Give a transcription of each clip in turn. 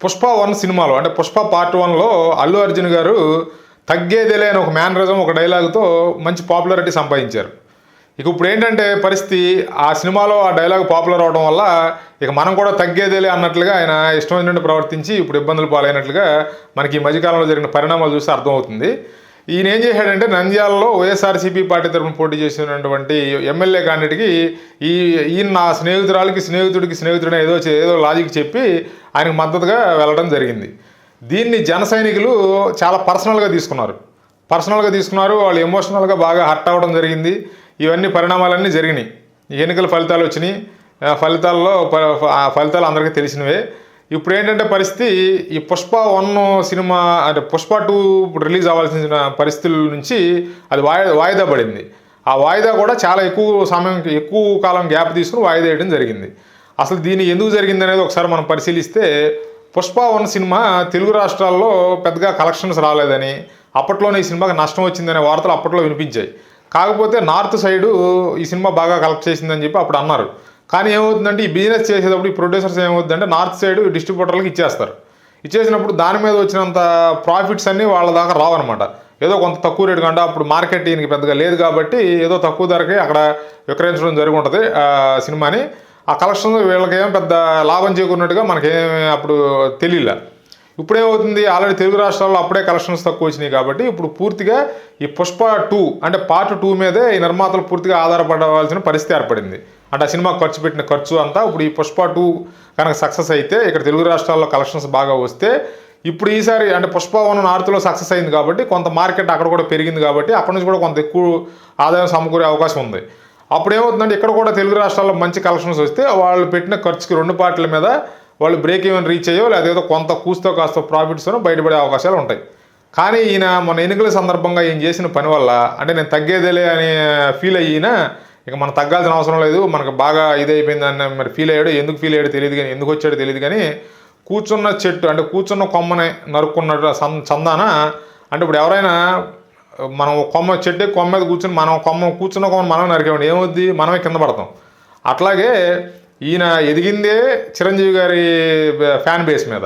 పుష్ప 1 సినిమాలో అంటే పుష్ప పార్ట్ 1లో అల్లు అర్జున్ గారు తగ్గేదేలే అని ఒక మేనరిజం ఒక డైలాగ్తో మంచి పాపులారిటీ సంపాదించారు. ఇక ఇప్పుడు ఏంటంటే పరిస్థితి ఆ సినిమాలో ఆ డైలాగ్ పాపులర్ అవడం వల్ల ఇక మనం కూడా తగ్గేదేలే అన్నట్లుగా ఆయన ఇష్టం వచ్చినట్టు ప్రవర్తించి ఇప్పుడు ఇబ్బందులు పాలైనట్లుగా మనకి ఈ మధ్యకాలంలో జరిగిన పరిణామాలు చూస్తే అర్థమవుతుంది. ఈయన ఏం చేశాడంటే నంద్యాలలో వైఎస్ఆర్సీపీ పార్టీ తరఫున పోటీ చేసినటువంటి ఎమ్మెల్యే క్యాండిడేట్కి ఈయన నా స్నేహితుడికి స్నేహితుడని ఏదో లాజిక్ చెప్పి ఆయనకు మద్దతుగా వెళ్ళడం జరిగింది. దీన్ని జన సైనికులు చాలా పర్సనల్గా తీసుకున్నారు. వాళ్ళు ఎమోషనల్గా బాగా హర్ట్ అవ్వడం జరిగింది. ఇవన్నీ పరిణామాలన్నీ జరిగినాయి. ఎన్నికల ఫలితాలు వచ్చినాయి. ఫలితాలు అందరికీ తెలిసినవే. ఇప్పుడు ఏంటంటే పరిస్థితి ఈ పుష్ప 1 సినిమా అంటే పుష్ప 2 ఇప్పుడు రిలీజ్ అవ్వాల్సిన పరిస్థితుల నుంచి అది వాయిదా పడింది. ఆ వాయిదా కూడా చాలా ఎక్కువ కాలం గ్యాప్ తీసుకుని వాయిదా వేయడం జరిగింది. అసలు దీని ఎందుకు జరిగింది అనేది ఒకసారి మనం పరిశీలిస్తే పుష్ప 1 సినిమా తెలుగు రాష్ట్రాల్లో పెద్దగా కలెక్షన్స్ రాలేదని, అప్పట్లోనే ఈ సినిమాకి నష్టం వచ్చిందనే వార్తలు అప్పట్లో వినిపించాయి. కాకపోతే నార్త్ సైడు ఈ సినిమా బాగా కలెక్ట్ చేసిందని చెప్పి అప్పుడు అన్నారు. కానీ ఏమవుతుందంటే ఈ బిజినెస్ చేసేటప్పుడు ఈ ప్రొడ్యూసర్స్ ఏమవుతుందంటే నార్త్ సైడ్ డిస్ట్రిబ్యూటర్లకు ఇచ్చేసినప్పుడు దాని మీద వచ్చినంత ప్రాఫిట్స్ అన్నీ వాళ్ళ దాకా రావన్నమాట. ఏదో కొంత తక్కువ రేటు కంటే అప్పుడు మార్కెట్ ఈయనకి పెద్దగా లేదు కాబట్టి ఏదో తక్కువ ధరకే అక్కడ విక్రయించడం జరిగి ఉంటుంది సినిమాని. ఆ కలెక్షన్ వీళ్ళకేం పెద్ద లాభం చేకూరినట్టుగా మనకేమి అప్పుడు తెలియలే. ఇప్పుడేమవుతుంది, ఆల్రెడీ తెలుగు రాష్ట్రాల్లో అప్పుడే కలెక్షన్స్ తక్కువ వచ్చినాయి కాబట్టి ఇప్పుడు పూర్తిగా ఈ పుష్ప 2 అంటే పార్ట్ 2 మీదే ఈ నిర్మాతలు పూర్తిగా ఆధారపడవలసిన పరిస్థితి ఏర్పడింది. అంటే ఆ సినిమా పెట్టిన ఖర్చు అంతా ఇప్పుడు ఈ పుష్ప 2 కనుక సక్సెస్ అయితే ఇక్కడ తెలుగు రాష్ట్రాల్లో కలెక్షన్స్ బాగా వస్తే ఇప్పుడు ఈసారి అంటే పుష్ప 1 నార్త్లో సక్సెస్ అయింది కాబట్టి కొంత మార్కెట్ అక్కడ కూడా పెరిగింది కాబట్టి అక్కడ నుంచి కూడా కొంత ఎక్కువ ఆదాయం సమకూరే అవకాశం ఉంది. అప్పుడు ఏమవుతుందంటే ఇక్కడ కూడా తెలుగు రాష్ట్రాల్లో మంచి కలెక్షన్స్ వస్తే వాళ్ళు పెట్టిన ఖర్చుకి 2 పార్ట్ల మీద వాళ్ళు బ్రేక్ ఈవెన్ రీచ్ అయ్యో లేదా కొంత కూస్తో కాస్త ప్రాఫిట్స్తో బయటపడే అవకాశాలు ఉంటాయి. కానీ ఈయన మన ఎన్నికల సందర్భంగా ఈయన చేసిన పని వల్ల అంటే నేను తగ్గేదేలే అని ఫీల్ అయ్యినా ఇక మనం తగ్గాల్సిన అవసరం లేదు, మనకు బాగా ఇదైపోయిందని మరి ఫీల్ అయ్యాడు. ఎందుకు ఫీల్ అయ్యాడో తెలియదు కానీ ఎందుకు వచ్చాడో తెలియదు కానీ కూర్చున్న చెట్టు అంటే కూర్చున్న కొమ్మని నరుక్కున్నట్టు చందాన అంటే ఇప్పుడు ఎవరైనా మనం కొమ్మ మీద కూర్చుని కూర్చున్న కొమ్మని మనం నరికేమండి ఏమవుద్ది, మనమే కింద పడతాం. అట్లాగే ఈయన ఎదిగిందే చిరంజీవి గారి ఫ్యాన్ బేస్ మీద,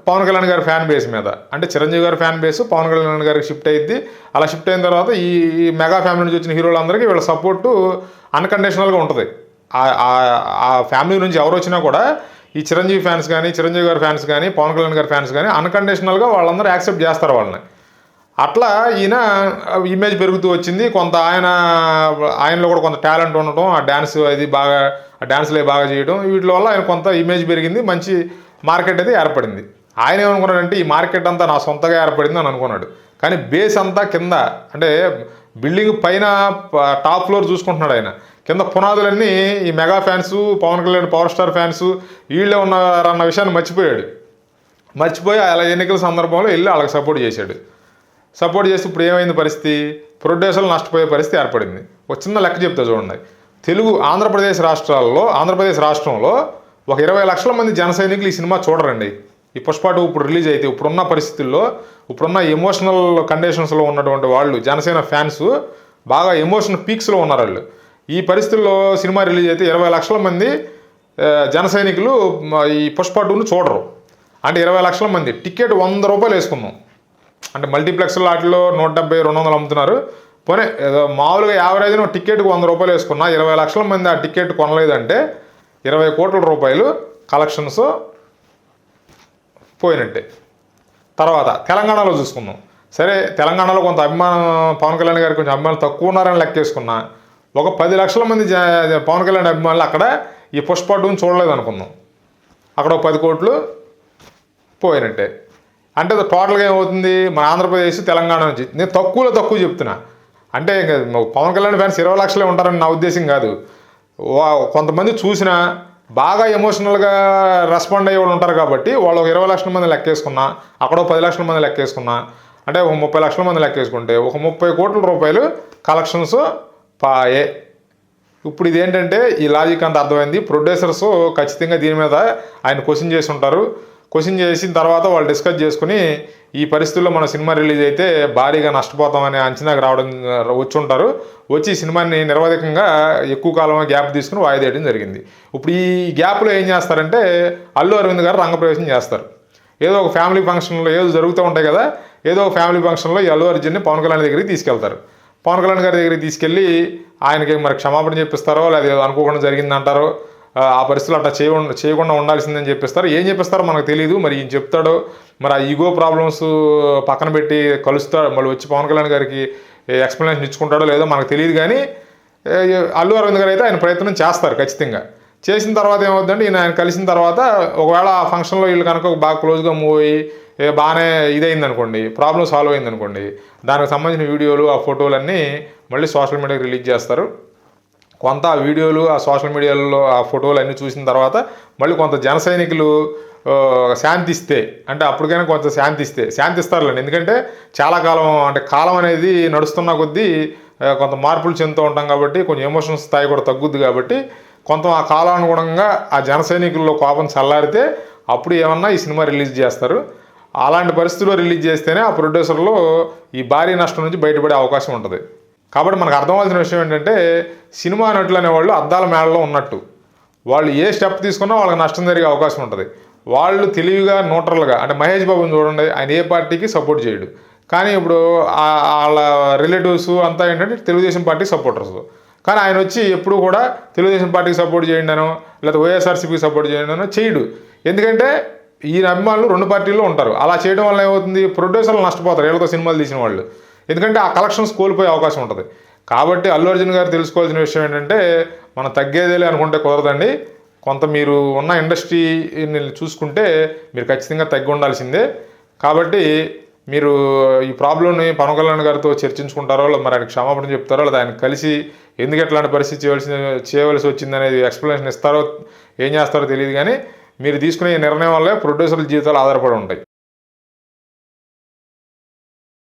పవన్ కళ్యాణ్ గారి ఫ్యాన్ బేస్ మీద. అంటే చిరంజీవి గారి ఫ్యాన్ బేస్ పవన్ కళ్యాణ్ గారికి షిఫ్ట్ అయ్యిద్ది. అలా షిఫ్ట్ అయిన తర్వాత ఈ మెగా ఫ్యామిలీ నుంచి వచ్చిన హీరోలందరికీ వీళ్ళ సపోర్టు అన్కండిషనల్గా ఉంటుంది. ఆ ఫ్యామిలీ నుంచి ఎవరు వచ్చినా కూడా ఈ చిరంజీవి ఫ్యాన్స్ కానీ చిరంజీవి గారి ఫ్యాన్స్ కానీ పవన్ కళ్యాణ్ గారి ఫ్యాన్స్ కానీ అన్కండిషనల్గా వాళ్ళందరూ యాక్సెప్ట్ చేస్తారు వాళ్ళని. అట్లా ఈయన ఇమేజ్ పెరుగుతూ వచ్చింది. కొంత ఆయనలో కూడా కొంత టాలెంట్ ఉండటం, ఆ డ్యాన్స్లే బాగా చేయడం, వీటి వల్ల ఆయన కొంత ఇమేజ్ పెరిగింది, మంచి మార్కెట్ అయితే ఏర్పడింది. ఆయన ఏమనుకున్నాడంటే ఈ మార్కెట్ అంతా నా సొంతగా ఏర్పడింది అని అనుకున్నాడు. కానీ బేస్ అంతా కింద అంటే బిల్డింగ్ పైన టాప్ ఫ్లోర్ చూసుకుంటున్నాడు ఆయన, కింద పునాదులన్నీ ఈ mega fans Pavan Kalyan power star fans వీళ్ళే ఉన్నారన్న విషయాన్ని మర్చిపోయి అలా ఎన్నికల సందర్భంలో వెళ్ళి వాళ్ళకి సపోర్ట్ చేసి ఇప్పుడు ఏమైంది పరిస్థితి, ప్రొడ్యూసర్లు నష్టపోయే పరిస్థితి ఏర్పడింది. ఒక చిన్న లెక్క చెప్తా చూడండి. ఆంధ్రప్రదేశ్ రాష్ట్రంలో ఒక 20 లక్షల మంది జన సైనికులు ఈ సినిమా చూడరండి. ఈ పుష్ప 2 ఇప్పుడు రిలీజ్ అయితే ఇప్పుడున్న పరిస్థితుల్లో ఇప్పుడున్న ఎమోషనల్ కండిషన్స్లో ఉన్నటువంటి వాళ్ళు జనసేన ఫ్యాన్స్ బాగా ఎమోషనల్ పీక్స్లో ఉన్నారు వాళ్ళు. ఈ పరిస్థితుల్లో సినిమా రిలీజ్ అయితే 20 లక్షల మంది జన సైనికులు ఈ పుష్ప 2ను చూడరు. అంటే 20 లక్షల మంది టికెట్ 100 రూపాయలు వేసుకుందాం. అంటే మల్టీప్లెక్స్ వాటిలో 170, 200 అమ్ముతున్నారు. పోనీ మామూలుగా యావరేజ్ను టికెట్కి 100 రూపాయలు వేసుకున్నా 20 లక్షల మంది ఆ టికెట్ కొనలేదంటే 20 కోట్ల రూపాయలు కలెక్షన్స్ పోయినట్టే. తర్వాత తెలంగాణలో చూసుకుందాం. సరే తెలంగాణలో కొంత అభిమానం పవన్ కళ్యాణ్ గారికి కొంచెం అభిమానులు తక్కువ ఉన్నారని లెక్కేసుకున్నా ఒక 10 లక్షల మంది పవన్ కళ్యాణ్ అభిమానులు అక్కడ ఈ పుష్ప 2ని చూడలేదు అనుకుందాం, అక్కడ ఒక 10 కోట్లు పోయినట్టే. అంటే టోటల్గా ఏమవుతుంది, మన ఆంధ్రప్రదేశ్ తెలంగాణ నుంచి నేను తక్కువ చెప్తున్నా. అంటే పవన్ కళ్యాణ్ ఫ్యాన్స్ 20 లక్షలే ఉంటారని నా ఉద్దేశం కాదు. కొంతమంది చూసినా బాగా ఎమోషనల్గా రెస్పాండ్ అయ్యే వాళ్ళు ఉంటారు కాబట్టి వాళ్ళు ఒక 20 లక్షల మంది లెక్కేసుకున్నా, అక్కడ 10 లక్షల మంది లెక్కేసుకున్నా, అంటే ఒక 30 లక్షల మంది లెక్కేసుకుంటే ఒక 30 కోట్ల రూపాయలు కలెక్షన్స్ పాయే. ఇప్పుడు ఇదేంటంటే ఈ లాజిక్ అంతా అర్థమైంది. ప్రొడ్యూసర్స్ ఖచ్చితంగా దీని మీద ఆయన క్వశ్చన్ చేసి ఉంటారు. క్వశ్చన్ చేసిన తర్వాత వాళ్ళు డిస్కస్ చేసుకుని ఈ పరిస్థితుల్లో మన సినిమా రిలీజ్ అయితే భారీగా నష్టపోతామనే అంచనాకు వచ్చి వచ్చి ఈ సినిమాని నిరవధికంగా ఎక్కువ కాలం గ్యాప్ తీసుకుని వాయిదా వేయడం జరిగింది. ఇప్పుడు ఈ గ్యాప్లో ఏం చేస్తారంటే అల్లు అరవింద్ గారు రంగప్రవేశం చేస్తారు. ఏదో ఒక ఫ్యామిలీ ఫంక్షన్లో ఏదో జరుగుతూ ఉంటాయి కదా, ఏదో ఒక ఫ్యామిలీ ఫంక్షన్లో ఈ అల్లు అర్జున్ని పవన్ కళ్యాణ్ దగ్గరికి తీసుకెళ్తారు. పవన్ కళ్యాణ్ గారి దగ్గరికి తీసుకెళ్ళి ఆయనకి మరి క్షమాపణ చెప్పిస్తారో, లేదా ఏదో అనుకోకుండా జరిగిందంటారో, ఆ పరిస్థితులు అట్లా చేయకుండా ఉండాల్సిందని చెప్పిస్తారు. ఏం చెప్పిస్తారో మనకు తెలియదు. మరి ఈయన చెప్తాడో, మరి ఆ ఈగో ప్రాబ్లమ్స్ పక్కన పెట్టి కలుస్తాడు, మళ్ళీ వచ్చి పవన్ కళ్యాణ్ గారికి ఎక్స్ప్లెనేషన్ ఇచ్చుకుంటాడో లేదో మనకు తెలియదు. కానీ అల్లు అరవింద్ గారు అయితే ఆయన ప్రయత్నం చేస్తారు ఖచ్చితంగా. చేసిన తర్వాత ఏమవుతుందంటే, ఆయన కలిసిన తర్వాత ఒకవేళ ఆ ఫంక్షన్లో వీళ్ళు కనుక బాగా క్లోజ్గా మూవ్ అయ్యి బాగానే ఇదైంది అనుకోండి, ప్రాబ్లం సాల్వ్ అయింది అనుకోండి, దానికి సంబంధించిన వీడియోలు ఆ ఫోటోలన్నీ మళ్ళీ సోషల్ మీడియాకి రిలీజ్ చేస్తారు. కొంత ఆ వీడియోలు ఆ సోషల్ మీడియాలో ఆ ఫోటోలు అన్నీ చూసిన తర్వాత మళ్ళీ కొంత జన సైనికులు శాంతిస్తే, అంటే అప్పటికైనా కొంత శాంతిస్తారులేండి. ఎందుకంటే చాలా కాలం, అంటే కాలం అనేది నడుస్తున్న కొద్దీ కొంత మార్పులు చెందుతూ ఉంటాం కాబట్టి కొంచెం ఎమోషనల్ స్థాయి కూడా తగ్గుద్ది. కాబట్టి కొంత ఆ కాలానుగుణంగా ఆ జన సైనికుల్లో కోపం చల్లారితే అప్పుడు ఏమన్నా ఈ సినిమా రిలీజ్ చేస్తారు. అలాంటి పరిస్థితుల్లో రిలీజ్ చేస్తేనే ఆ ప్రొడ్యూసర్లో ఈ భారీ నష్టం నుంచి బయటపడే అవకాశం ఉంటుంది. కాబట్టి మనకు అర్థమవలసిన విషయం ఏంటంటే, సినిమా నటులు అనేవాళ్ళు అద్దాల మేడలో ఉన్నట్టు. వాళ్ళు ఏ స్టెప్ తీసుకున్నా వాళ్ళకి నష్టం జరిగే అవకాశం ఉంటుంది. వాళ్ళు తెలివిగా న్యూట్రల్గా, అంటే మహేష్ బాబుని చూడండి, ఆయన ఏ పార్టీకి సపోర్ట్ చేయడు. కానీ ఇప్పుడు వాళ్ళ రిలేటివ్స్ అంతా ఏంటంటే తెలుగుదేశం పార్టీ సపోర్టర్స్. కానీ ఆయన వచ్చి ఎప్పుడు కూడా తెలుగుదేశం పార్టీకి సపోర్ట్ చేయండి అనో, లేదా వైఎస్ఆర్సీపీకి సపోర్ట్ చేయండి అనో చేయడు. ఎందుకంటే ఈయన అభిమానులు రెండు పార్టీల్లో ఉంటారు. అలా చేయడం వల్ల ఏమవుతుంది, ప్రొడ్యూసర్లు నష్టపోతారు వీళ్ళతో సినిమాలు తీసిన వాళ్ళు. ఎందుకంటే ఆ కలెక్షన్స్ కోల్పోయే అవకాశం ఉంటుంది. కాబట్టి అల్లు అర్జున్ గారు తెలుసుకోవాల్సిన విషయం ఏంటంటే, మనం తగ్గేదేలే అనుకుంటే కుదరదండి. కొంత మీరు ఉన్న ఇండస్ట్రీని చూసుకుంటే మీరు ఖచ్చితంగా తగ్గి ఉండాల్సిందే. కాబట్టి మీరు ఈ ప్రాబ్లంని పవన్ కళ్యాణ్ గారితో చర్చించుకుంటారో, మరి ఆయన క్షమాపణ చెప్తారో, లేదా ఆయన కలిసి ఎందుకు ఎట్లాంటి పరిస్థితి చేయవలసి వచ్చింది అనేది ఎక్స్ప్లెనేషన్ ఇస్తారో, ఏం చేస్తారో తెలియదు. కానీ మీరు తీసుకునే నిర్ణయం వల్లే ప్రొడ్యూసర్ల జీవితాలు ఆధారపడి ఉంటాయి.